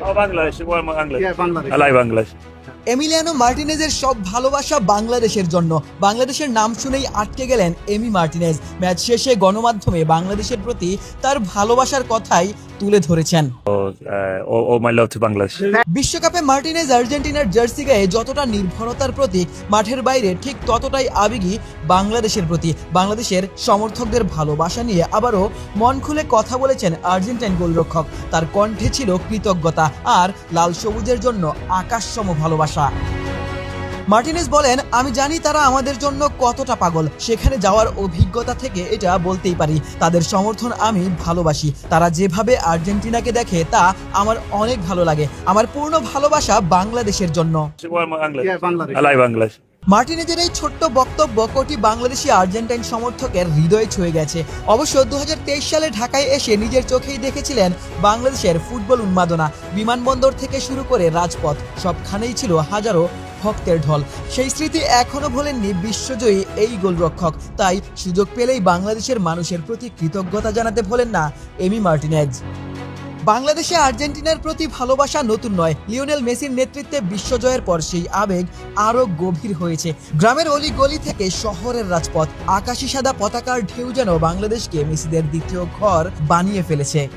Bangladesh, Bangladesh. Bangladesh. Emiliano মার্টিনেজের সব ভালোবাসা বাংলাদেশের জন্য। বাংলাদেশের নাম শুনেই আটকে গেলেন এমি মার্টিনেজ। ম্যাচ শেষে গণমাধ্যমে বাংলাদেশের প্রতি তার ভালোবাসার কথাই তুলে ধরেছেন। All my love to Bangladesh. বিশ্বকাপে মার্টিনেজ আর্জেন্টিনার জার্সি গায়ে যতটা নির্ভরতার প্রতীক, মাঠের বাইরে ঠিক ততটাই আবেগী বাংলাদেশের প্রতি। বাংলাদেশের সমর্থকদের ভালোবাসা নিয়ে আবারও মন খুলে কথা বলেছেন আর্জেন্টাইন গোলরক্ষক। তার কণ্ঠে ছিল কৃতজ্ঞতা আর লাল সবুজের জন্য আকাশসম ভালোবাসা। মার্টিনেজ বলেন, আমি জানি তারা আমাদের জন্য কতটা পাগল। সেখানে যাওয়ার অভিজ্ঞতা থেকে এটা বলতেই পারি, তাদের সমর্থন আমি ভালোবাসি। তারা যেভাবে আর্জেন্টিনাকে দেখে তা আমার অনেক ভালো লাগে। আমার পূর্ণ ভালোবাসা বাংলাদেশের জন্য। বাংলাদেশ। মার্টিনেজের এই ছোট্ট বক্তব্য কোটি বাংলাদেশি আর্জেন্টাইন সমর্থকের হৃদয়ে ছুঁয়ে গেছে। অবশ্য 2023 সালে ঢাকায় এসে নিজের চোখেই দেখেছিলেন বাংলাদেশের ফুটবল উন্মাদনা। বিমানবন্দর থেকে শুরু করে রাজপথ, সবখানেই ছিল হাজারো ভক্তের ঢল। সেই স্মৃতি এখনো ভোলেননি বিশ্বজয়ী এই গোলরক্ষক। তাই সুযোগ পেলেই বাংলাদেশের মানুষের প্রতি কৃতজ্ঞতা জানাতে ভোলেন না এমি মার্টিনেজ। বাংলাদেশে আর্জেন্টিনার প্রতি ভালোবাসা নতুন নয়। লিওনেল মেসির নেতৃত্বে বিশ্বজয়ের পর সেই আবেগ আরো গভীর হয়েছে। গ্রামের অলি গলি থেকে শহরের রাজপথ, আকাশি সাদা পতাকার ঢেউ যেন বাংলাদেশকে মেসিদের দ্বিতীয় ঘর বানিয়ে ফেলেছে।